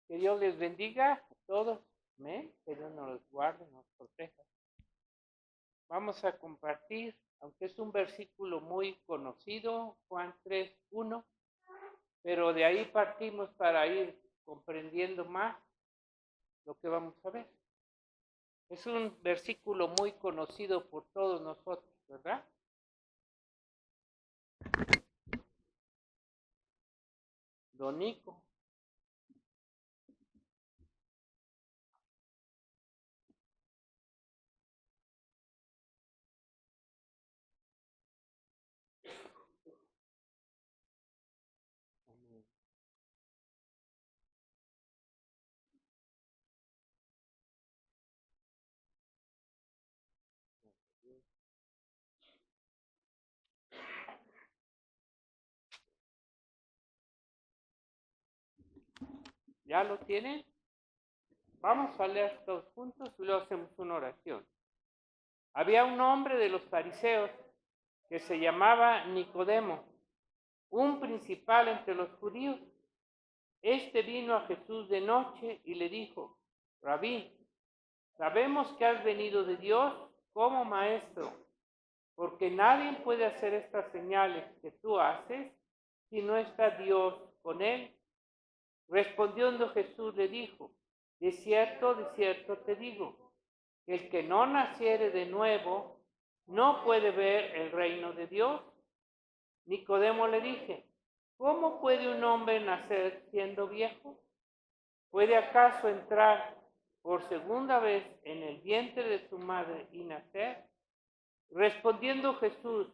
Que Dios les bendiga a todos. Amén. Que Dios nos los guarde, nos proteja. Vamos a compartir, aunque es un versículo muy conocido, Juan 3:1, pero de ahí partimos para ir comprendiendo más lo que vamos a ver. Es un versículo muy conocido por todos nosotros, ¿verdad? Don Nico. ¿Ya lo tienen? Vamos a leer todos juntos y luego hacemos una oración. Había un hombre de los fariseos que se llamaba Nicodemo, un principal entre los judíos. Este vino a Jesús de noche y le dijo: Rabí, sabemos que has venido de Dios como maestro, porque nadie puede hacer estas señales que tú haces si no está Dios con él. Respondiendo Jesús le dijo: de cierto te digo, que el que no naciere de nuevo no puede ver el reino de Dios. Nicodemo le dije: ¿cómo puede un hombre nacer siendo viejo? ¿Puede acaso entrar por segunda vez en el vientre de su madre y nacer? Respondiendo Jesús: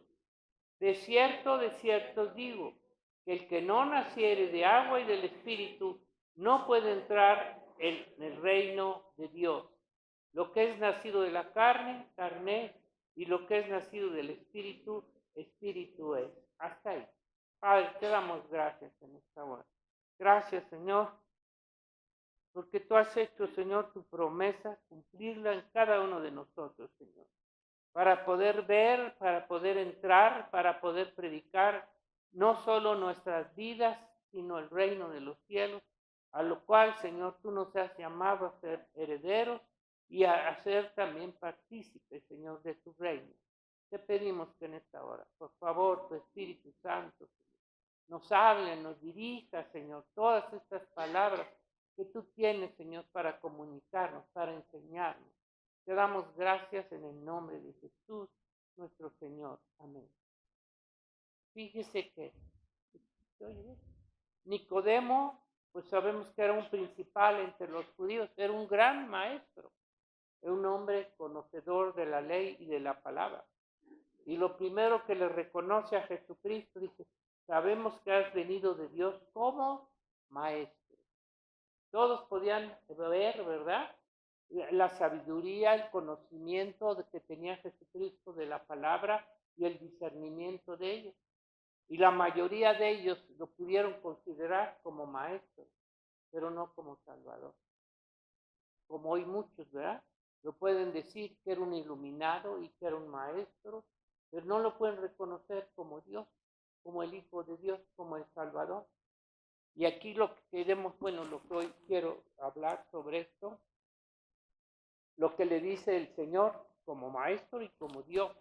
de cierto os digo, que el que no naciere de agua y del Espíritu no puede entrar en el reino de Dios. Lo que es nacido de la carne, carne es, y lo que es nacido del Espíritu, Espíritu es. Hasta ahí. Padre, te damos gracias en esta hora. Gracias, Señor, porque tú has hecho, Señor, tu promesa, cumplirla en cada uno de nosotros, Señor, para poder ver, para poder entrar, para poder predicar no solo nuestras vidas, sino el reino de los cielos, a lo cual, Señor, tú nos has llamado a ser herederos y a ser también partícipes, Señor, de tu reino. Te pedimos que en esta hora, por favor, tu Espíritu Santo, Señor, nos hable, nos dirija, Señor, todas estas palabras que tú tienes, Señor, para comunicarnos, para enseñarnos. Te damos gracias en el nombre de Jesús, nuestro Señor. Amén. Fíjese que Nicodemo, pues sabemos que era un principal entre los judíos, era un gran maestro, era un hombre conocedor de la ley y de la palabra. Y lo primero que le reconoce a Jesucristo, dice: sabemos que has venido de Dios como maestro. Todos podían ver, ¿verdad?, la sabiduría, el conocimiento que tenía Jesucristo de la palabra y el discernimiento de ella. Y la mayoría de ellos lo pudieron considerar como maestro, pero no como Salvador. Como hoy muchos, ¿verdad?, lo pueden decir que era un iluminado y que era un maestro, pero no lo pueden reconocer como Dios, como el Hijo de Dios, como el Salvador. Y aquí lo que queremos, bueno, lo que hoy quiero hablar sobre esto, lo que le dice el Señor como maestro y como Dios.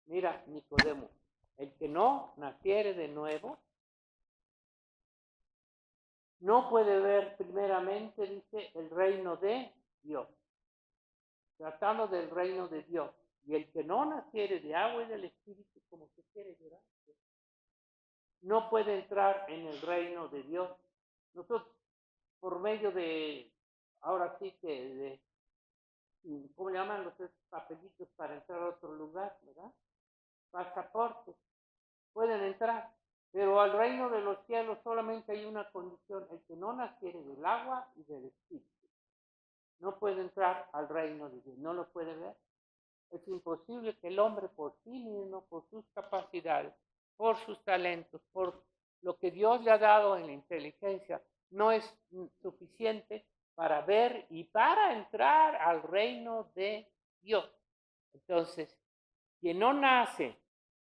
Mira, Nicodemo, el que no naciere de nuevo no puede ver primeramente, dice, el reino de Dios. Tratando del reino de Dios. Y el que no naciere de agua y del Espíritu, como se quiere llorar, no puede entrar en el reino de Dios. Nosotros, por medio de, ahora sí que de, ¿cómo le llaman los papelitos para entrar a otro lugar, verdad? Pasaportes, pueden entrar, pero al reino de los cielos solamente hay una condición: el que no naciere del agua y del Espíritu no puede entrar al reino de Dios, no lo puede ver. Es imposible que el hombre por sí mismo, por sus capacidades, por sus talentos, por lo que Dios le ha dado en la inteligencia, no es suficiente para ver y para entrar al reino de Dios. Entonces, quien no nace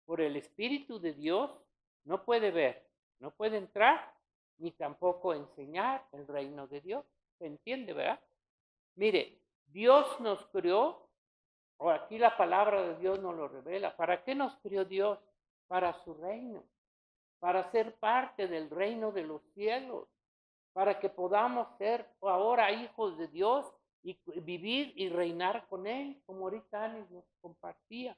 por el Espíritu de Dios no puede ver, no puede entrar, ni tampoco enseñar el reino de Dios. ¿Se entiende, verdad? Mire, Dios nos creó, o aquí la palabra de Dios nos lo revela. ¿Para qué nos creó Dios? Para su reino, para ser parte del reino de los cielos, para que podamos ser ahora hijos de Dios y vivir y reinar con Él, como ahorita Anis nos compartía.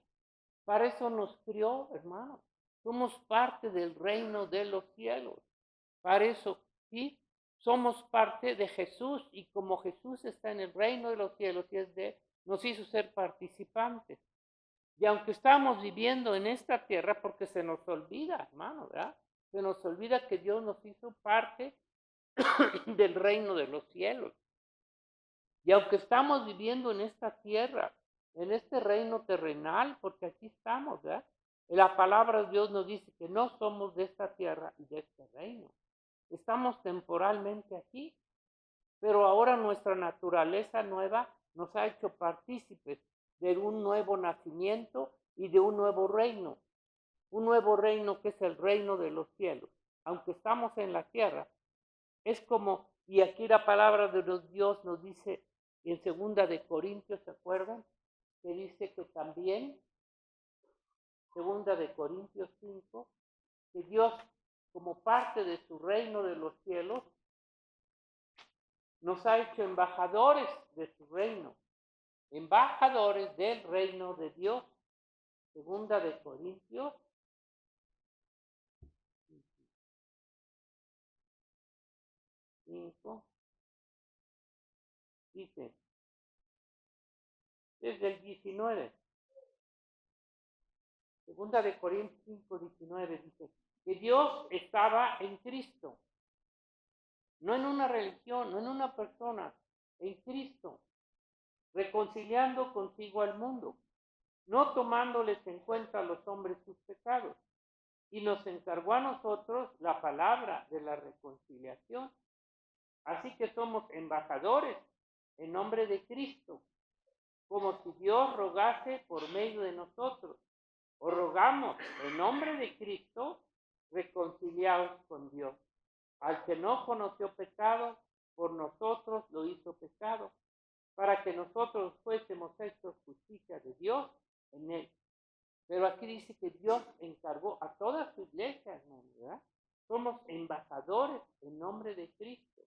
Para eso nos crió, hermano. Somos parte del reino de los cielos. Para eso, ¿sí? Somos parte de Jesús y como Jesús está en el reino de los cielos y es de, nos hizo ser participantes. Y aunque estamos viviendo en esta tierra, porque se nos olvida, hermano, ¿verdad? Se nos olvida que Dios nos hizo parte del reino de los cielos. Y aunque estamos viviendo en esta tierra, en este reino terrenal, porque aquí estamos, ¿verdad? La palabra de Dios nos dice que no somos de esta tierra y de este reino. Estamos temporalmente aquí, pero ahora nuestra naturaleza nueva nos ha hecho partícipes de un nuevo nacimiento y de un nuevo reino que es el reino de los cielos. Aunque estamos en la tierra, es como, y aquí la palabra de Dios nos dice en 2 Corintios, ¿se acuerdan? Que dice que también, 2 Corintios 5, que Dios, como parte de su reino de los cielos, nos ha hecho embajadores de su reino, embajadores del reino de Dios. 2 Corintios 5, dice, desde el 19, 2 Corintios 5, 19, dice, que Dios estaba en Cristo, no en una religión, no en una persona, en Cristo, reconciliando consigo al mundo, no tomándoles en cuenta a los hombres sus pecados, y nos encargó a nosotros la palabra de la reconciliación. Así que somos embajadores en nombre de Cristo, como si Dios rogase por medio de nosotros. O rogamos en nombre de Cristo, reconciliados con Dios. Al que no conoció pecado, por nosotros lo hizo pecado, para que nosotros fuésemos hechos justicia de Dios en él. Pero aquí dice que Dios encargó a toda su iglesia, hermano, ¿verdad? Somos embajadores en nombre de Cristo,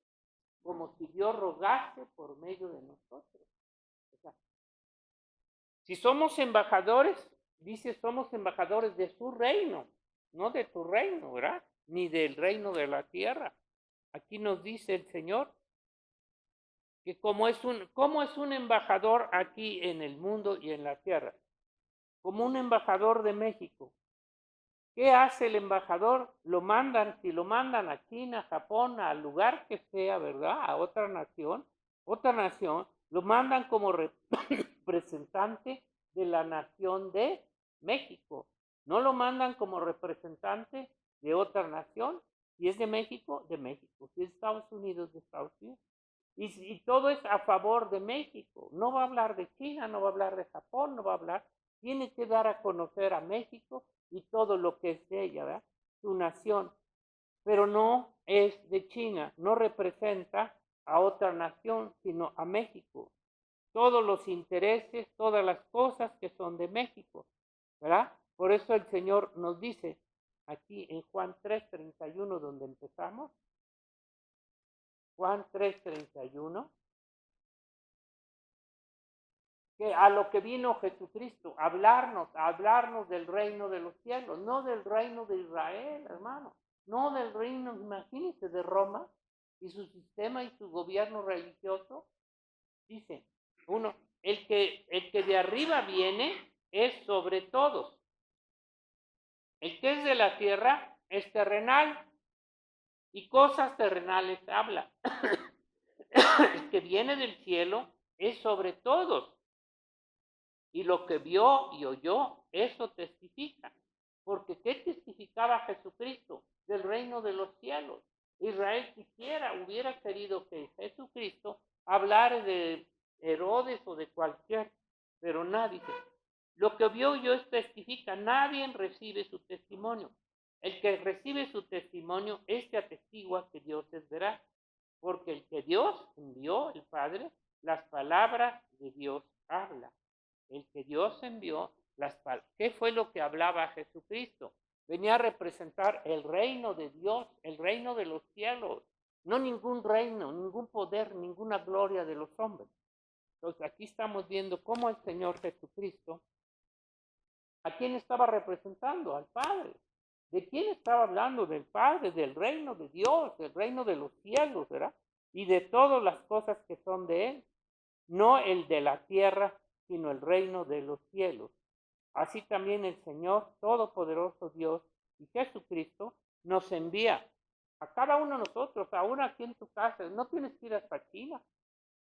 como si Dios rogase por medio de nosotros. O sea, si somos embajadores, dice, somos embajadores de su reino, no de tu reino, ¿verdad? Ni del reino de la tierra. Aquí nos dice el Señor que como es un embajador aquí en el mundo y en la tierra, como un embajador de México. ¿Qué hace el embajador? Si lo mandan a China, Japón, al lugar que sea, ¿verdad? A otra nación, lo mandan como representante de la nación de México. No lo mandan como representante de otra nación. Si es de México, de México. Si es de Estados Unidos, de Estados Unidos. Y todo es a favor de México. No va a hablar de China, no va a hablar de Japón, no va a hablar. Tiene que dar a conocer a México y todo lo que es de ella, ¿verdad? Su nación. Pero no es de China, no representa a otra nación, sino a México. Todos los intereses, todas las cosas que son de México, ¿verdad? Por eso el Señor nos dice aquí en Juan 3:31, donde empezamos, Juan 3:31, que a lo que vino Jesucristo, hablarnos del reino de los cielos, no del reino de Israel, hermano, no del reino, imagínense, de Roma y su sistema y su gobierno religioso. Dice, el que de arriba viene es sobre todos. El que es de la tierra es terrenal y cosas terrenales habla. El que viene del cielo es sobre todos. Y lo que vio y oyó, eso testifica. Porque ¿qué testificaba Jesucristo? Del reino de los cielos. Israel hubiera querido que Jesucristo hablara de Herodes o de cualquier, pero nadie. Lo que vio y oyó testifica. Nadie recibe su testimonio. El que recibe su testimonio, este atestigua que Dios es veraz. porque el que Dios envió, el Padre, las palabras de Dios habla. El que Dios envió, ¿qué fue lo que hablaba Jesucristo? Venía a representar el reino de Dios, el reino de los cielos, no ningún reino, ningún poder, ninguna gloria de los hombres. Entonces aquí estamos viendo cómo el Señor Jesucristo, ¿a quién estaba representando? Al Padre. ¿De quién estaba hablando? Del Padre, del reino de Dios, del reino de los cielos, ¿verdad? Y de todas las cosas que son de Él. No el de la tierra, sino el reino de los cielos. Así también el Señor Todopoderoso Dios y Jesucristo nos envía a cada uno de nosotros, aún aquí en tu casa. No tienes que ir hasta China.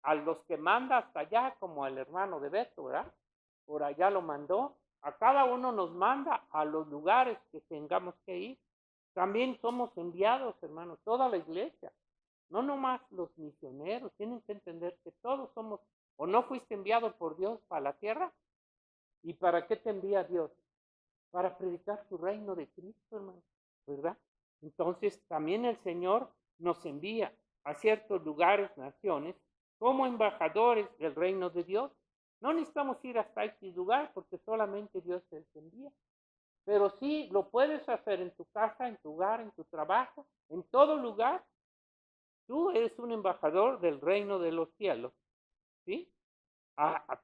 A los que manda hasta allá, como el hermano de Beto, ¿verdad? Por allá lo mandó. A cada uno nos manda a los lugares que tengamos que ir. También somos enviados, hermanos, toda la iglesia. No nomás los misioneros. Tienen que entender que todos somos, o no fuiste enviado por Dios para la tierra. ¿Y para qué te envía Dios? Para predicar su reino de Cristo, hermano, ¿verdad? Entonces también el Señor nos envía a ciertos lugares, naciones, como embajadores del reino de Dios. No necesitamos ir hasta ese lugar porque solamente Dios te envía. Pero sí lo puedes hacer en tu casa, en tu hogar, en tu trabajo, en todo lugar. Tú eres un embajador del reino de los cielos, ¿sí?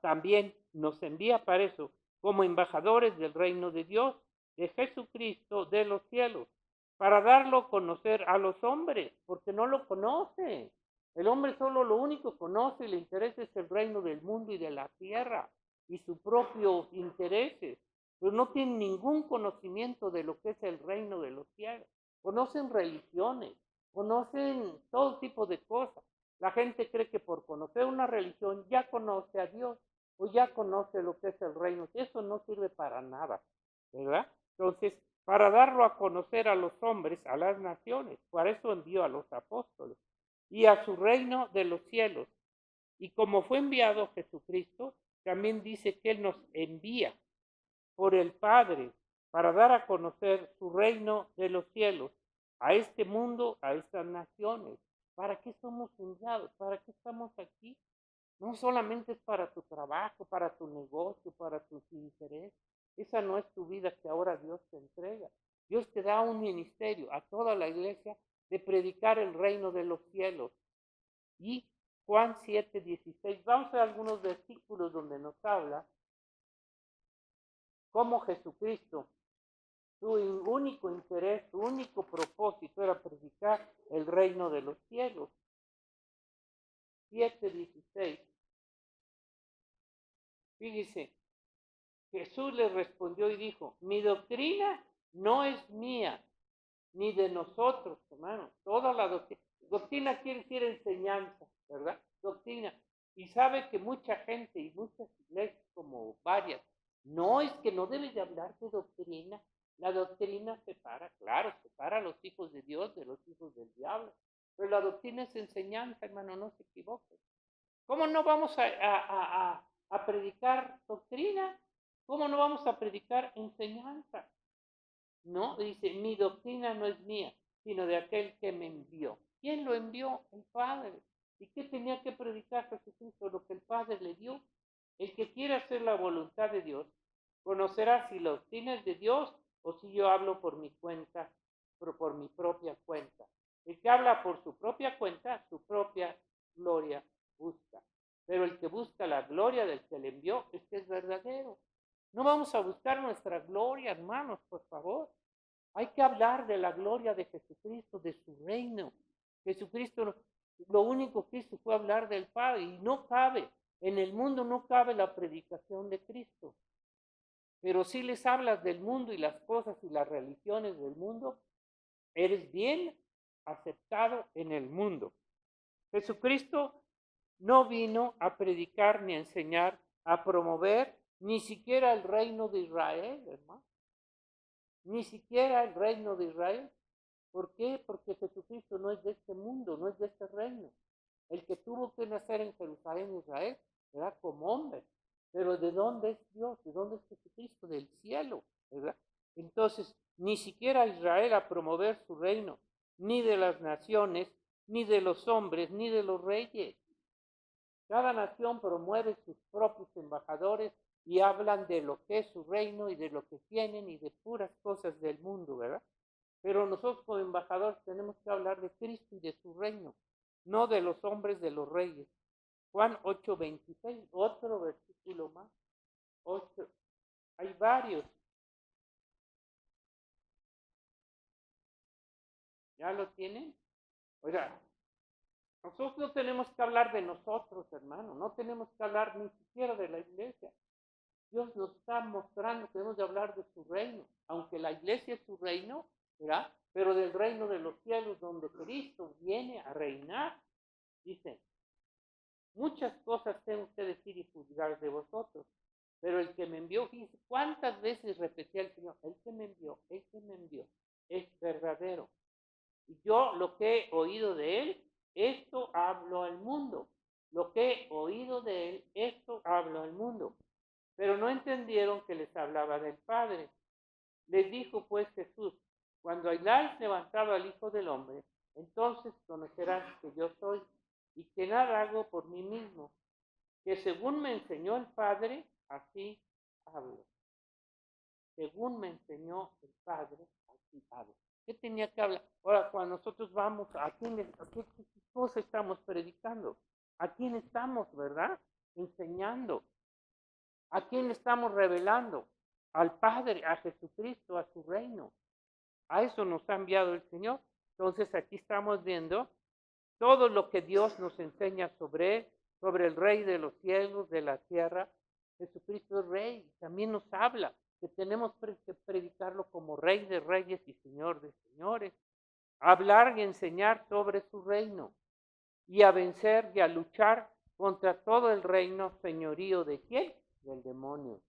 También nos envía para eso, como embajadores del reino de Dios, de Jesucristo, de los cielos, para darlo a conocer a los hombres, porque no lo conocen. El hombre solo lo único que conoce y le interesa es el reino del mundo y de la tierra y sus propios intereses, pero no tienen ningún conocimiento de lo que es el reino de los cielos. Conocen religiones, conocen todo tipo de cosas. La gente cree que por conocer una religión ya conoce a Dios o ya conoce lo que es el reino. Eso no sirve para nada, ¿verdad? Entonces, para darlo a conocer a los hombres, a las naciones, para eso envió a los apóstoles y a su reino de los cielos. Y como fue enviado Jesucristo, también dice que Él nos envía por el Padre para dar a conocer su reino de los cielos a este mundo, a estas naciones. ¿Para qué somos enviados? ¿Para qué estamos aquí? No solamente es para tu trabajo, para tu negocio, para tus intereses. Esa no es tu vida que ahora Dios te entrega. Dios te da un ministerio a toda la iglesia de predicar el reino de los cielos. Y Juan 7:16. Vamos a ver algunos versículos donde nos habla cómo Jesucristo, su único interés, su único propósito era predicar el reino de los cielos. 7:16. Fíjese, Jesús le respondió y dijo, mi doctrina no es mía, ni de nosotros, hermano. Toda la doctrina quiere decir enseñanza, ¿verdad? Doctrina. Y sabe que mucha gente y muchas iglesias, como varias, no es que no debe de hablar de doctrina. La doctrina separa, claro, separa a los hijos de Dios de los hijos del diablo. Pero la doctrina es enseñanza, hermano, no se equivoque. ¿Cómo no vamos a predicar doctrina? ¿Cómo no vamos a predicar enseñanza? No, dice, mi doctrina no es mía, sino de aquel que me envió. ¿Quién lo envió? El Padre. ¿Y qué tenía que predicar Jesucristo? Lo que el Padre le dio. El que quiere hacer la voluntad de Dios, conocerá si la doctrina es de Dios o si yo hablo por mi cuenta, por mi propia cuenta. El que habla por su propia cuenta, su propia gloria busca. Pero el que busca la gloria del que le envió, es que es verdadero. No vamos a buscar nuestra gloria, hermanos, por favor. Hay que hablar de la gloria de Jesucristo, de su reino. Jesucristo, lo único que hizo fue hablar del Padre y no cabe, en el mundo no cabe la predicación de Cristo. Pero si les hablas del mundo y las cosas y las religiones del mundo, eres bien aceptado en el mundo. Jesucristo no vino a predicar ni a enseñar, a promover ni siquiera el reino de Israel, hermano. Ni siquiera el reino de Israel. ¿Por qué? Porque Jesucristo no es de este mundo, no es de este reino. El que tuvo que nacer en Jerusalén, Israel, era como hombre. Pero ¿de dónde es Dios? ¿De dónde es Jesucristo? Del cielo, ¿verdad? Entonces, ni siquiera Israel a promover su reino, ni de las naciones, ni de los hombres, ni de los reyes. Cada nación promueve sus propios embajadores y hablan de lo que es su reino y de lo que tienen y de puras cosas del mundo, ¿verdad? Pero nosotros como embajadores tenemos que hablar de Cristo y de su reino, no de los hombres, de los reyes. Juan 8:26, otro versículo más. 8. Hay varios. ¿Ya lo tienen? Oiga, nosotros no tenemos que hablar de nosotros, hermano. No tenemos que hablar ni siquiera de la iglesia. Dios nos está mostrando que debemos de hablar de su reino. Aunque la iglesia es su reino, ¿verdad? Pero del reino de los cielos, donde Cristo viene a reinar. Dice, muchas cosas tengo que decir y juzgar de vosotros. Pero el que me envió, fíjense, ¿cuántas veces repetía el Señor? El que me envió es verdadero. Y yo lo que he oído de él, esto hablo al mundo. Lo que he oído de él, esto hablo al mundo. Pero no entendieron que les hablaba del Padre. Les dijo pues Jesús, cuando hayáis levantado al Hijo del Hombre, entonces conocerás que yo soy y que nada hago por mí mismo, que según me enseñó el Padre, así hablo. Según me enseñó el Padre, así hablo. ¿Qué tenía que hablar? Ahora, cuando nosotros vamos, ¿a qué cosa estamos predicando? ¿A quién estamos, verdad? Enseñando. ¿A quién estamos revelando? Al Padre, a Jesucristo, a su reino. A eso nos ha enviado el Señor. Entonces aquí estamos viendo todo lo que Dios nos enseña sobre él, sobre el Rey de los cielos, de la tierra. Jesucristo es Rey. También nos habla que tenemos que predicarlo como Rey de reyes y Señor de señores. Hablar y enseñar sobre su reino. Y a vencer y a luchar contra todo el reino señorío de ¿quién? Del demonio.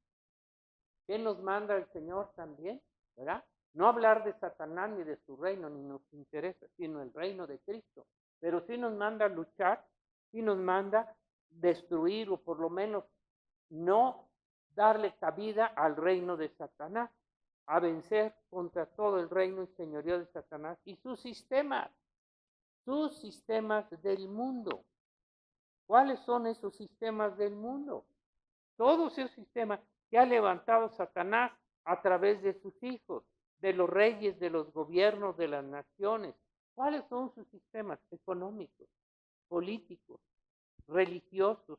¿Qué nos manda el Señor también? ¿Verdad? No hablar de Satanás ni de su reino, ni nos interesa, sino el reino de Cristo. Pero sí nos manda luchar, sí nos manda destruir o por lo menos no darle cabida al reino de Satanás, a vencer contra todo el reino y señorío de Satanás y sus sistemas del mundo. ¿Cuáles son esos sistemas del mundo? Todos esos sistemas que ha levantado Satanás a través de sus hijos, de los reyes, de los gobiernos, de las naciones. ¿Cuáles son sus sistemas económicos, políticos, religiosos,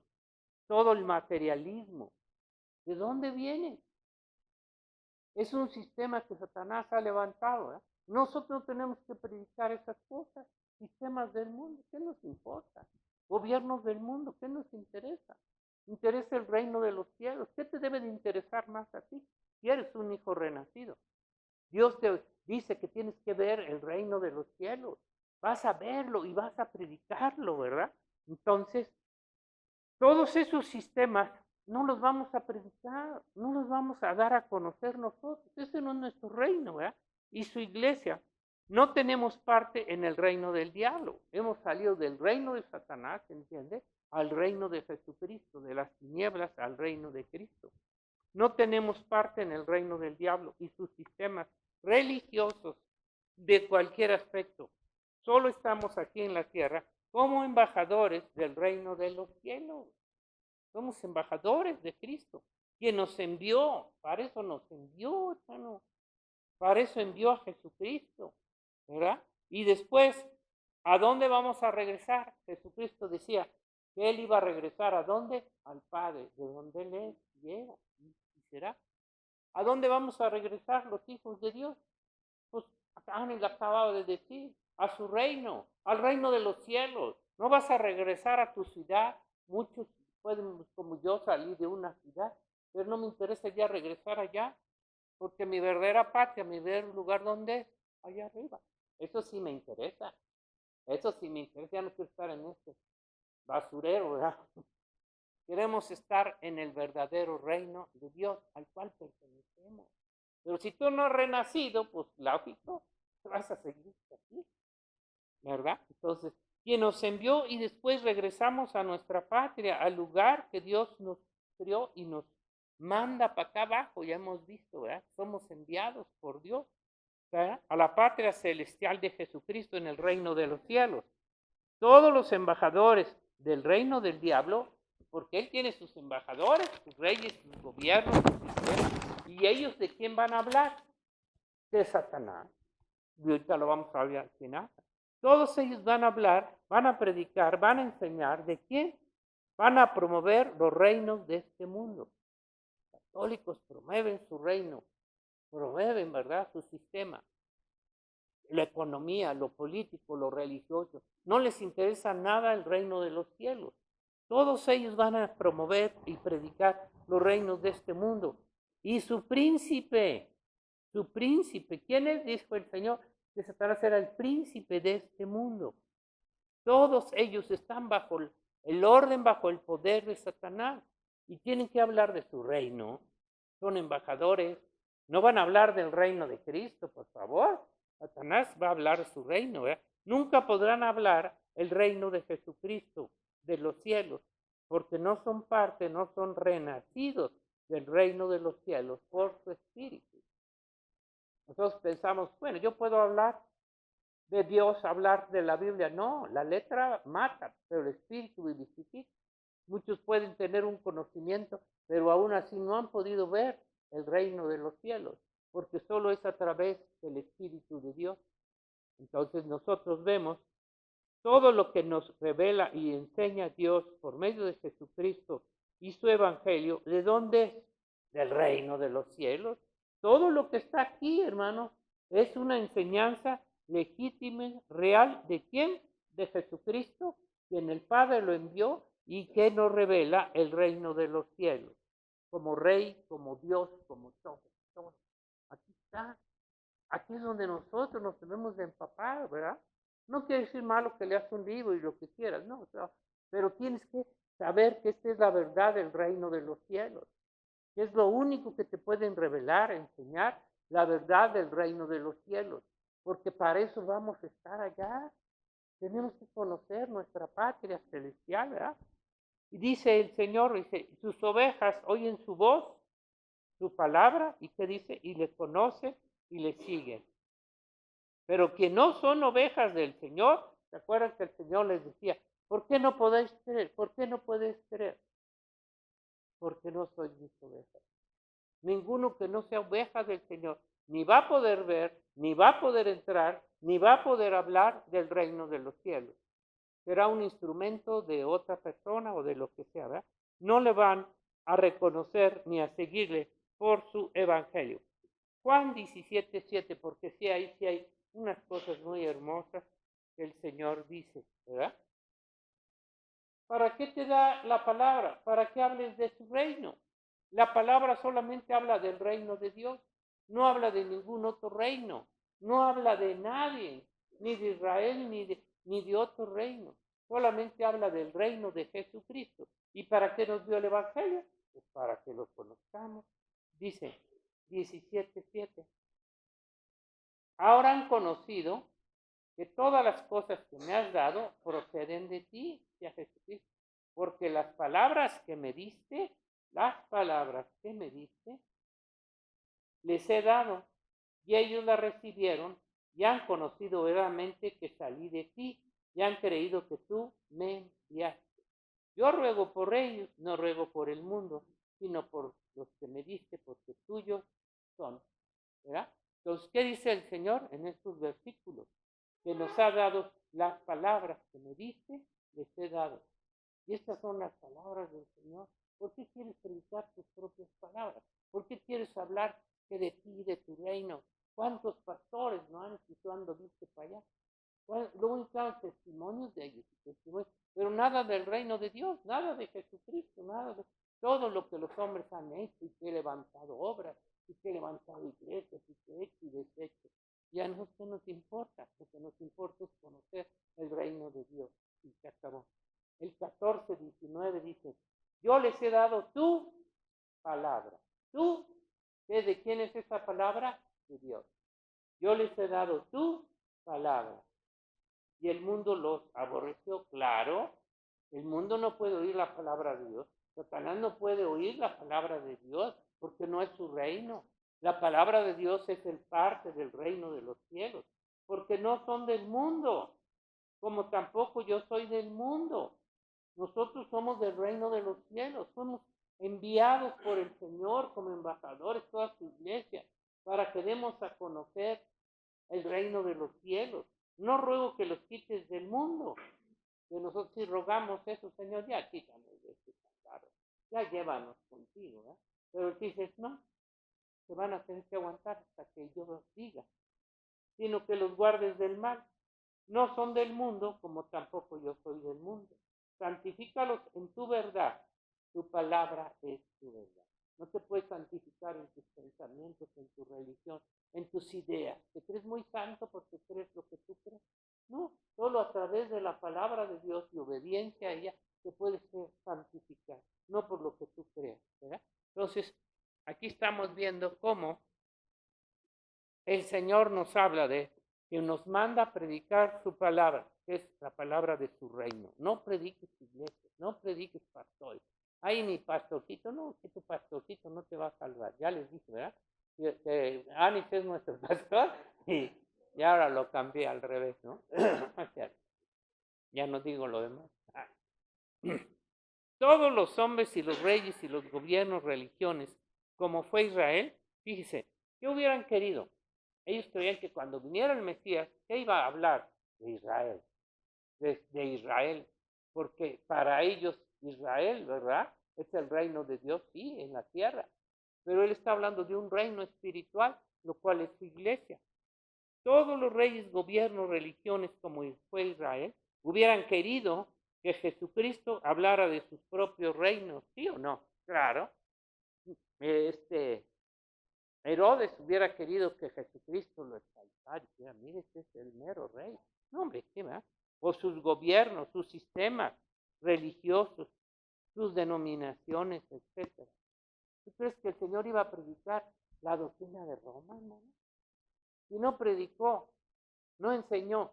todo el materialismo? ¿De dónde viene? Es un sistema que Satanás ha levantado, ¿eh? Nosotros no tenemos que predicar esas cosas. Sistemas del mundo, ¿qué nos importa? Gobiernos del mundo, ¿qué nos interesa? Interesa el reino de los cielos. ¿Qué te debe de interesar más a ti? Si eres un hijo renacido. Dios te dice que tienes que ver el reino de los cielos. Vas a verlo y vas a predicarlo, ¿verdad? Entonces, todos esos sistemas no los vamos a predicar, no los vamos a dar a conocer nosotros. Ese no es nuestro reino, ¿verdad? Y su iglesia. No tenemos parte en el reino del diablo. Hemos salido del reino de Satanás, ¿entiendes? Al reino de Jesucristo, de las tinieblas al reino de Cristo. No tenemos parte en el reino del diablo y sus sistemas religiosos de cualquier aspecto. Solo estamos aquí en la tierra como embajadores del reino de los cielos. Somos embajadores de Cristo, quien nos envió. Para eso nos envió, hermano. Para eso envió a Jesucristo, ¿verdad? Y después, ¿a dónde vamos a regresar? Jesucristo decía que Él iba a regresar, ¿a dónde? Al Padre, de donde Él es, llega y será. ¿A dónde vamos a regresar los hijos de Dios? Pues Ángel acababa de decir, a su reino, al reino de los cielos. No vas a regresar a tu ciudad. Muchos pueden, como yo, salir de una ciudad, pero no me interesa ya regresar allá, porque mi verdadera patria, mi verdadero lugar, ¿dónde es? Allá arriba. Eso sí me interesa. Eso sí me interesa. Ya no quiero estar en este basurero, ¿verdad? Queremos estar en el verdadero reino de Dios, al cual pertenecemos. Pero si tú no has renacido, pues lógico, vas a seguir aquí, ¿verdad? Entonces, quien nos envió y después regresamos a nuestra patria, al lugar que Dios nos crió y nos manda para acá abajo, ya hemos visto, ¿verdad? Somos enviados por Dios, ¿verdad? A la patria celestial de Jesucristo en el reino de los cielos. todos los embajadores del reino del diablo, porque él tiene sus embajadores, sus reyes, sus gobiernos, sus sistemas, y ellos ¿de quién van a hablar? De Satanás. Y ahorita lo vamos a ver al final. Todos ellos van a hablar, van a predicar, van a enseñar. ¿De quién? Van a promover los reinos de este mundo. Los católicos promueven su reino, promueven, ¿verdad?, su sistema. La economía, lo político, lo religioso. No les interesa nada el reino de los cielos. Todos ellos van a promover y predicar los reinos de este mundo. Y su príncipe, ¿quién es? Dijo el Señor, que Satanás era el príncipe de este mundo. Todos ellos están bajo el orden, bajo el poder de Satanás. Y tienen que hablar de su reino. Son embajadores. No van a hablar del reino de Cristo, por favor. Satanás va a hablar de su reino. Nunca podrán hablar el reino de Jesucristo, de los cielos, porque no son parte, no son renacidos del reino de los cielos por su espíritu. Nosotros pensamos, bueno, yo puedo hablar de Dios, hablar de la Biblia. No, la letra mata, pero el espíritu vivifica. Muchos pueden tener un conocimiento, pero aún así no han podido ver el reino de los cielos, porque solo es a través del Espíritu de Dios. Entonces nosotros vemos todo lo que nos revela y enseña Dios por medio de Jesucristo y su Evangelio. ¿De dónde es? Del reino de los cielos. Todo lo que está aquí, hermano, es una enseñanza legítima, real. ¿De quién? De Jesucristo, quien el Padre lo envió y que nos revela el reino de los cielos, como Rey, como Dios, como todo. Aquí está. Aquí es donde nosotros nos tenemos de empapar, ¿verdad? No quiere decir malo que leas un libro y lo que quieras, no, pero tienes que saber que esta es la verdad del reino de los cielos, que es lo único que te pueden revelar, enseñar la verdad del reino de los cielos, porque para eso vamos a estar allá. Tenemos que conocer nuestra patria celestial, ¿verdad? Y dice el Señor, dice, sus ovejas oyen su voz, su palabra, ¿y qué dice? Y le conocen y le siguen. Pero que no son ovejas del Señor, ¿se acuerdan que el Señor les decía, ¿por qué no podéis creer? ¿Por qué no puedes creer? Porque no sois mis ovejas. Ninguno que no sea oveja del Señor, ni va a poder ver, ni va a poder entrar, ni va a poder hablar del reino de los cielos. Será un instrumento de otra persona o de lo que sea, ¿verdad? No le van a reconocer ni a seguirle por su evangelio. Juan 17:7, porque sí hay unas cosas muy hermosas que el Señor dice, ¿verdad? ¿Para qué te da la palabra? Para que hables de su reino. La palabra solamente habla del reino de Dios, no habla de ningún otro reino, no habla de nadie, ni de Israel, ni de otro reino. Solamente habla del reino de Jesucristo. ¿Y para qué nos dio el Evangelio? Pues para que lo conozcamos. Dice 17:7. Ahora han conocido que todas las cosas que me has dado proceden de ti, ya Jesucristo, porque las palabras que me diste, les he dado, y ellos las recibieron, y han conocido verdaderamente que salí de ti, y han creído que tú me enviaste. Yo ruego por ellos, no ruego por el mundo, sino por los que me diste, porque tuyos son. ¿Verdad? Entonces, ¿qué dice el Señor en estos versículos? Que nos ha dado las palabras que me diste, les he dado. Y estas son las palabras del Señor. ¿Por qué quieres predicar tus propias palabras? ¿Por qué quieres hablar que de ti, de tu reino? ¿Cuántos pastores no han escuchado viste para allá? Luego estaban testimonios de ellos, pero nada del reino de Dios, nada de Jesucristo, nada de todo lo que los hombres han hecho y que he levantado obras, y que he levantado iglesias, y que he hecho y deshecho. Y a nosotros nos importa, lo que nos importa es conocer el reino de Dios. Y se acabó. El 14:19 dice, yo les he dado tu palabra. ¿Tú? ¿De quién es esa palabra? De Dios. Yo les he dado tu palabra. Y el mundo los aborreció, claro. El mundo no puede oír la palabra de Dios. Satanás no puede oír la palabra de Dios porque no es su reino. La palabra de Dios es el parte del reino de los cielos, porque no son del mundo, como tampoco yo soy del mundo. Nosotros somos del reino de los cielos, somos enviados por el Señor como embajadores, toda su iglesia, para que demos a conocer el reino de los cielos. No ruego que los quites del mundo, que nosotros sí rogamos eso, Señor, ya quítanos de este carro, ya llévanos contigo, ¿eh? Pero dices, no, se van a tener que aguantar hasta que yo los diga, sino que los guardes del mal. No son del mundo, como tampoco yo soy del mundo. Santifícalos en tu verdad. Tu palabra es tu verdad. No te puedes santificar en tus pensamientos, en tu religión, en tus ideas. ¿Te crees muy santo porque crees lo que tú crees? No, solo a través de la palabra de Dios y obediencia a ella te puedes santificar, no por lo que tú creas, ¿verdad? Entonces, aquí estamos viendo cómo el Señor nos habla de que nos manda a predicar su palabra, que es la palabra de su reino. No prediques iglesias, no prediques pastores. Ay, mi pastorcito, no, que tu pastorcito no te va a salvar. Ya les dije, ¿verdad? Que Anis es nuestro pastor y ahora lo cambié al revés, ¿no? Ya no digo lo demás. Todos los hombres y los reyes y los gobiernos, religiones, como fue Israel, fíjese, ¿qué hubieran querido? Ellos creían que cuando viniera el Mesías, ¿qué iba a hablar? De Israel, de Israel, porque para ellos Israel, ¿verdad? Es el reino de Dios, sí, en la tierra, pero él está hablando de un reino espiritual, lo cual es su iglesia. Todos los reyes, gobiernos, religiones, como fue Israel, hubieran querido que Jesucristo hablara de sus propios reinos, ¿sí o no? Claro. Herodes hubiera querido que Jesucristo lo exaltara y dijera, mire, este es el mero rey. No, hombre, ¿qué más? O sus gobiernos, sus sistemas religiosos, sus denominaciones, etcétera. ¿Tú crees que el Señor iba a predicar la doctrina de Roma, hermano? Y no predicó, no enseñó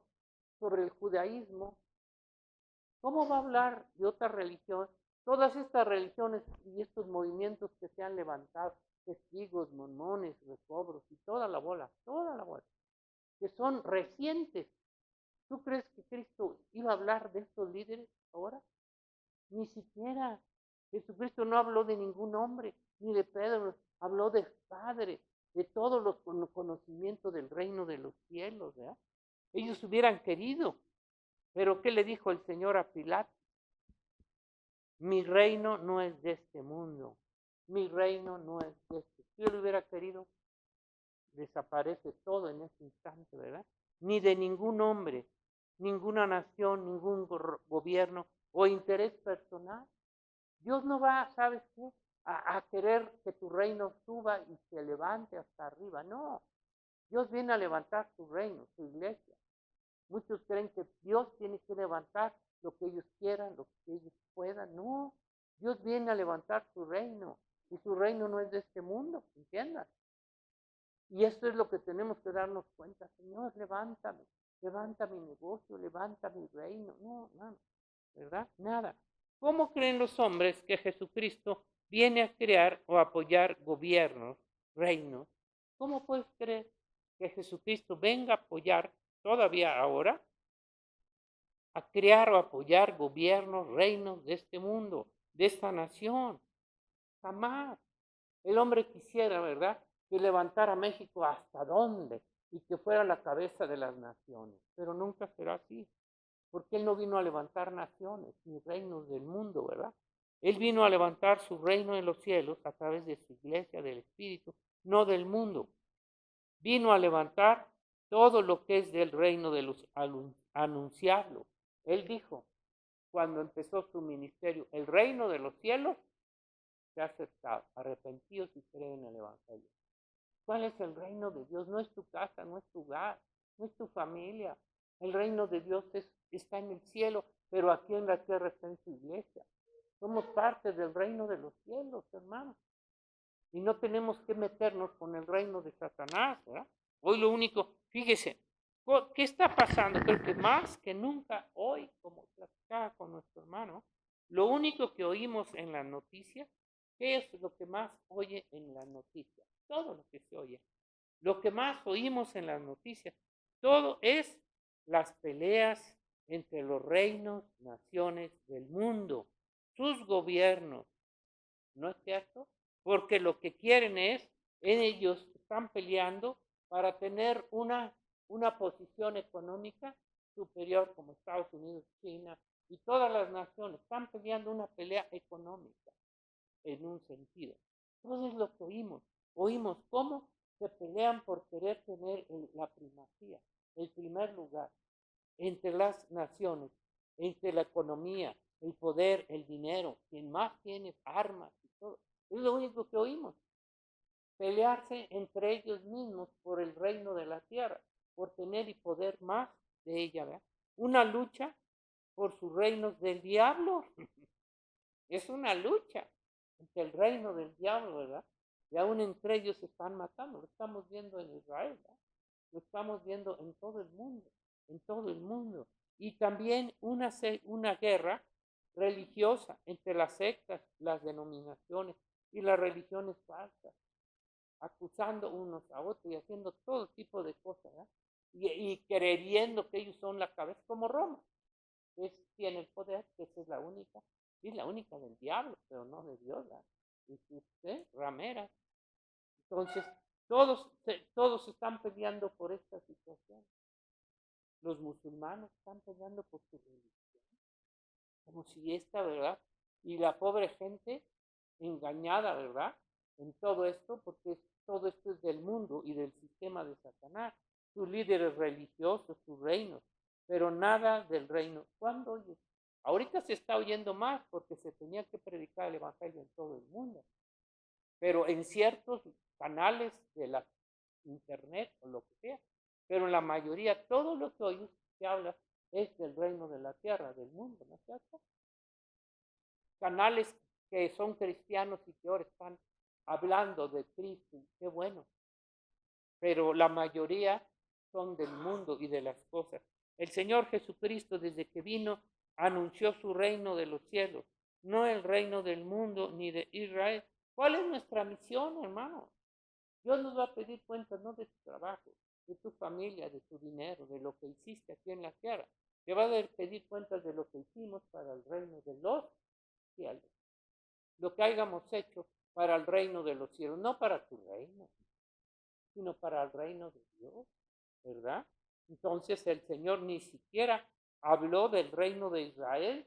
sobre el judaísmo. ¿Cómo va a hablar de otra religión? Todas estas religiones y estos movimientos que se han levantado, testigos, mormones, recobros y toda la bola, que son recientes. ¿Tú crees que Cristo iba a hablar de estos líderes ahora? Ni siquiera. Jesucristo no habló de ningún hombre, ni de Pedro, habló de Padre, de todos los conocimientos del reino de los cielos, ¿verdad? Ellos hubieran querido, pero ¿qué le dijo el Señor a Pilato? Mi reino no es de este mundo, mi reino no es de este. Si él hubiera querido, desaparece todo en ese instante, ¿verdad? Ni de ningún hombre, ninguna nación, ningún gobierno o interés personal. Dios no va, ¿sabes qué? A querer que tu reino suba y se levante hasta arriba. No, Dios viene a levantar su reino, su iglesia. Muchos creen que Dios tiene que levantar lo que ellos quieran, lo que ellos puedan. No, Dios viene a levantar su reino y su reino no es de este mundo, ¿entiendan? Y esto es lo que tenemos que darnos cuenta. Señor, levántame, levanta mi negocio, levanta mi reino. No, nada, ¿verdad? Nada. ¿Cómo creen los hombres que Jesucristo viene a crear o apoyar gobiernos, reinos? ¿Cómo puedes creer que Jesucristo venga a apoyar todavía ahora a crear o apoyar gobiernos, reinos de este mundo, de esta nación? Jamás. El hombre quisiera, ¿verdad?, que levantara México hasta dónde y que fuera la cabeza de las naciones, pero nunca será así, porque Él no vino a levantar naciones ni reinos del mundo, ¿verdad? Él vino a levantar su reino en los cielos a través de su iglesia, del Espíritu, no del mundo. Vino a levantar todo lo que es del reino de los anunciarlo. Él dijo, cuando empezó su ministerio, el reino de los cielos se ha acercado, arrepentidos y creen en el Evangelio. ¿Cuál es el reino de Dios? No es tu casa, no es tu hogar, no es tu familia. El reino de Dios está en el cielo, pero aquí en la tierra está en su iglesia. Somos parte del reino de los cielos, hermanos. Y no tenemos que meternos con el reino de Satanás, ¿verdad? Hoy lo único, fíjese, ¿qué está pasando? Creo que más que nunca hoy, como platicaba con nuestro hermano, lo único que oímos en las noticias, ¿qué es lo que más oye en las noticias? Todo lo que se oye. Lo que más oímos en las noticias, todo es las peleas entre los reinos, naciones del mundo, sus gobiernos. ¿No es cierto? Porque lo que quieren es, ellos están peleando para tener una posición económica superior como Estados Unidos, China y todas las naciones. Están peleando una pelea económica en un sentido. Entonces lo que oímos cómo se pelean por querer tener la primacía, el primer lugar entre las naciones, entre la economía, el poder, el dinero, quien más tiene armas y todo. Es lo único que oímos. Pelearse entre ellos mismos por el reino de la tierra, por tener y poder más de ella, ¿verdad? Una lucha por sus reinos del diablo. Es una lucha entre el reino del diablo, ¿verdad? Y aún entre ellos se están matando. Lo estamos viendo en Israel, ¿verdad? Lo estamos viendo en todo el mundo, en todo el mundo. Y también una guerra religiosa entre las sectas, las denominaciones y las religiones falsas, acusando unos a otros y haciendo todo tipo de cosas, ¿verdad? Y creyendo que ellos son la cabeza, como Roma, que tiene el poder, que esa es la única, y la única del diablo, pero no de Dios, ¿verdad? Y usted, rameras. Entonces, todos están peleando por esta situación. Los musulmanes están peleando por su religión, como si esta, ¿verdad? Y la pobre gente engañada, ¿verdad? En todo esto, porque todo esto es del mundo y del sistema de Satanás, sus líderes religiosos, sus reinos, pero nada del reino. ¿Cuándo oyes? Ahorita se está oyendo más porque se tenía que predicar el evangelio en todo el mundo, pero en ciertos canales de la internet o lo que sea, pero en la mayoría todo lo que oyes que habla es del reino de la tierra, del mundo, ¿no es cierto? Canales que son cristianos y que ahora están hablando de Cristo, qué bueno, pero la mayoría son del mundo y de las cosas. El Señor Jesucristo, desde que vino, anunció su reino de los cielos, no el reino del mundo ni de Israel. ¿Cuál es nuestra misión, hermano? Dios nos va a pedir cuentas no de tu trabajo, de tu familia, de tu dinero, de lo que hiciste aquí en la tierra. Te va a pedir cuentas de lo que hicimos para el reino de los cielos. Lo que hayamos hecho para el reino de los cielos, no para tu reino, sino para el reino de Dios, ¿verdad? Entonces el Señor ni siquiera habló del reino de Israel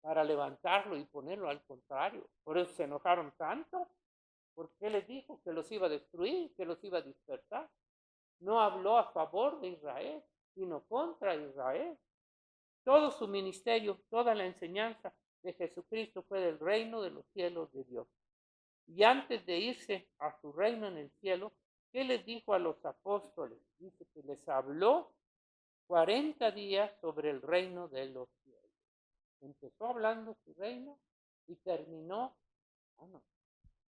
para levantarlo y ponerlo, al contrario. Por eso se enojaron tanto, porque les dijo que los iba a destruir, que los iba a dispersar. No habló a favor de Israel, sino contra Israel. Todo su ministerio, toda la enseñanza de Jesucristo fue del reino de los cielos de Dios. Y antes de irse a su reino en el cielo, ¿qué les dijo a los apóstoles? Dice que les habló 40 días sobre el reino de los cielos. Empezó hablando su reino y terminó, bueno,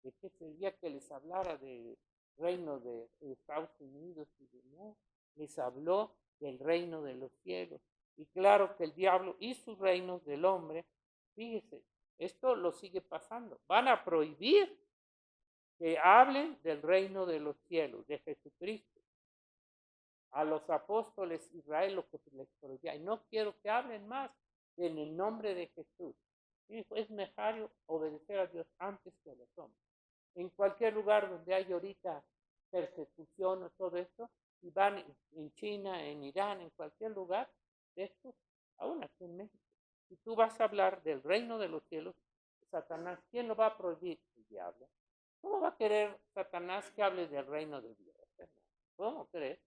¿de qué sería que les hablara del reino de Estados Unidos y de no? Les habló del reino de los cielos. Y claro que el diablo y sus reinos del hombre, fíjese, esto lo sigue pasando. Van a prohibir que hablen del reino de los cielos, de Jesucristo. A los apóstoles Israel lo que les prohibía, y no quiero que hablen más en el nombre de Jesús. Dijo, es necesario obedecer a Dios antes que a los hombres. En cualquier lugar donde hay ahorita persecución o todo esto, y van en China, en Irán, en cualquier lugar de estos, aún aquí en México, si tú vas a hablar del reino de los cielos, Satanás, ¿quién lo va a prohibir? El diablo. ¿Cómo va a querer Satanás que hable del reino de Dios? ¿Cómo crees?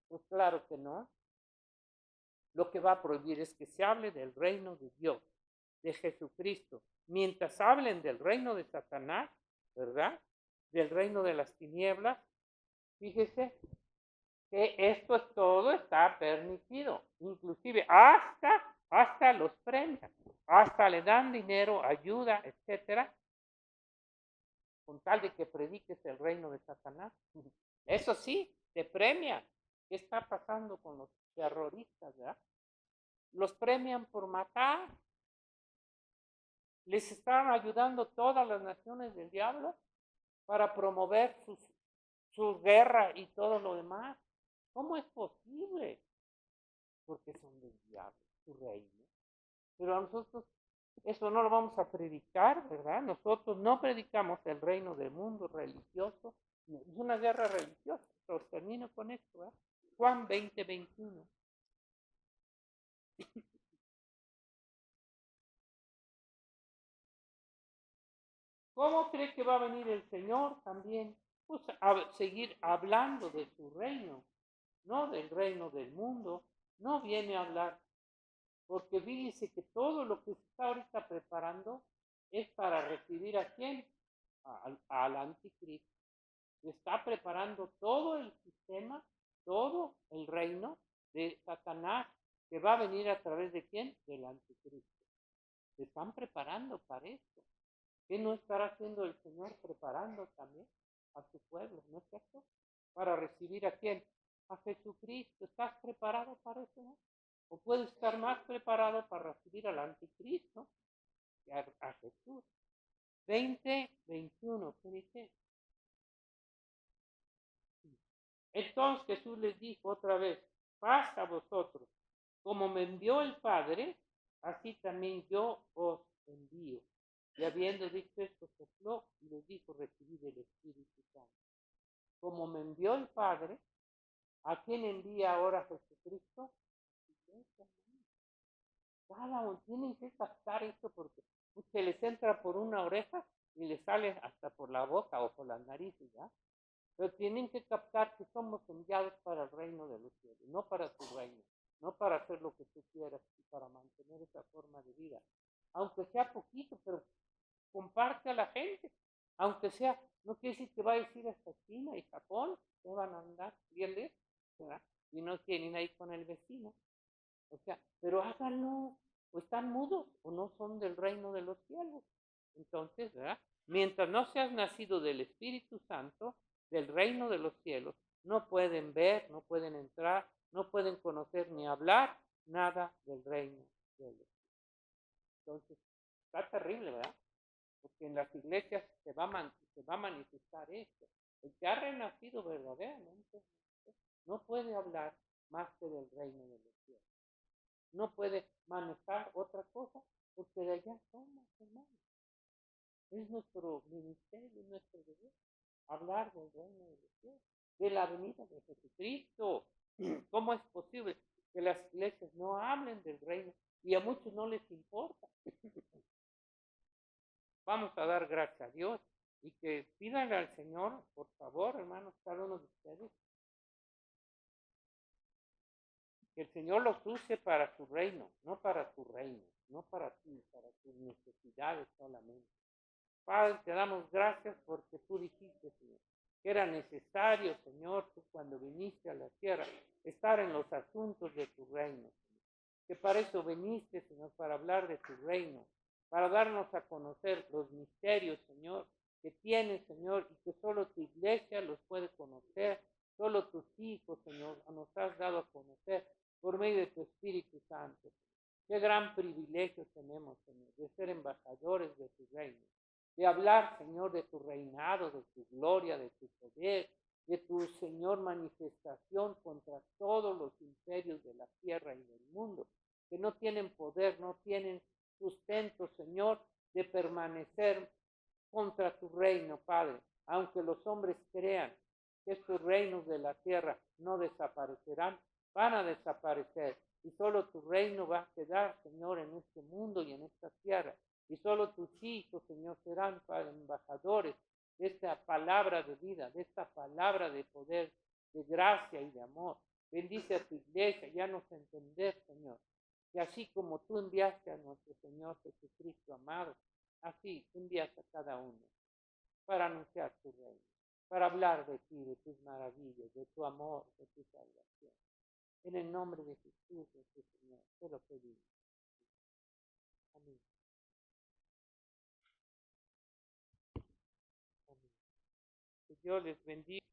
Pues claro que no. Lo que va a prohibir es que se hable del reino de Dios, de Jesucristo. Mientras hablen del reino de Satanás, ¿verdad? Del reino de las tinieblas, fíjese que esto todo está permitido. Inclusive hasta los premian, hasta le dan dinero, ayuda, etcétera, con tal de que prediques el reino de Satanás. Eso sí, te premian. ¿Qué está pasando con los terroristas, verdad? Los premian por matar. Les están ayudando todas las naciones del diablo para promover su guerra y todo lo demás. ¿Cómo es posible? Porque son del diablo. su reino. Pero a nosotros eso no lo vamos a predicar, ¿verdad? Nosotros no predicamos el reino del mundo religioso. Es una guerra religiosa. Entonces termino con esto, ¿verdad? Juan 20, 21. ¿Cómo cree que va a venir el Señor también? Pues a seguir hablando de su reino, no del reino del mundo. No viene a hablar, porque fíjese que todo lo que se está ahorita preparando es para recibir a quién, al anticristo. Está preparando todo el sistema, todo el reino de Satanás, que va a venir a través de quién, del anticristo. Se están preparando para esto. ¿Qué no estará haciendo el Señor preparando también a su pueblo, no es cierto? Para recibir a quién, a Jesucristo. ¿Estás preparado para eso, no? O puedes estar más preparado para recibir al anticristo que a Jesús. 20, 21, ¿qué dice? Entonces Jesús les dijo otra vez, paz a vosotros. Como me envió el Padre, así también yo os envío. Y habiendo dicho esto, sopló y les dijo, recibid el Espíritu Santo. Como me envió el Padre, ¿a quién envía ahora Jesucristo? Cada uno tienen que captar esto porque se les entra por una oreja y les sale hasta por la boca o por las narices, ¿ya? Pero tienen que captar que somos enviados para el reino de los cielos, no para tu reino, no para hacer lo que tú quieras y para mantener esa forma de vida. Aunque sea poquito, pero comparte a la gente. Aunque sea, no quiere decir que va a decir hasta China y Japón, que van a andar, ¿entiendes? ¿Verdad? Y no tienen ahí con el vecino. O sea, pero háganlo, o están mudos, o no son del reino de los cielos. Entonces, ¿verdad? Mientras no seas nacido del Espíritu Santo, del reino de los cielos, no pueden ver, no pueden entrar, no pueden conocer ni hablar nada del reino de los cielos. Entonces, está terrible, ¿verdad? Porque en las iglesias se va a manifestar esto. El que ha renacido verdaderamente no puede hablar más que del reino de los cielos. No puede manejar otra cosa porque de allá somos, hermanos. Es nuestro ministerio, es nuestro deber hablar del reino de los cielos, de la venida de Jesucristo. ¿Cómo es posible que las iglesias no hablen del reino y a muchos no les importa? Vamos a dar gracias a Dios y que pídanle al Señor, por favor, hermanos, cada uno de ustedes, que el Señor los use para su reino, no para tu reino, no para ti, para tus necesidades solamente. Padre, te damos gracias porque tú dijiste, Señor, que era necesario, Señor, tú cuando viniste a la tierra, estar en los asuntos de tu reino. Señor. Que para eso viniste, Señor, para hablar de tu reino, para darnos a conocer los misterios, Señor, que tienes, Señor, y que solo tu iglesia los puede conocer, solo tus hijos, Señor, nos has dado a conocer por medio de tu Espíritu Santo. Qué gran privilegio tenemos, Señor, de ser embajadores de tu reino, de hablar, Señor, de tu reinado, de tu gloria, de tu poder, de tu, Señor, manifestación contra todos los imperios de la tierra y del mundo, que no tienen poder, no tienen sustento, Señor, de permanecer contra tu reino, Padre. Aunque los hombres crean que estos reinos de la tierra no desaparecerán, van a desaparecer. Y solo tu reino va a quedar, Señor, en este mundo y en esta tierra. Y solo tus hijos, Señor, serán, Padre, embajadores de esta palabra de vida, de esta palabra de poder, de gracia y de amor. Bendice a tu iglesia, ya nos entender, Señor, que así como tú enviaste a nuestro Señor Jesucristo amado, así envías a cada uno para anunciar tu reino, para hablar de ti, de tus maravillas, de tu amor, de tu salvación. En el nombre de Jesús, nuestro Señor, te lo pedimos. Amén. Amén. Que Dios les bendiga.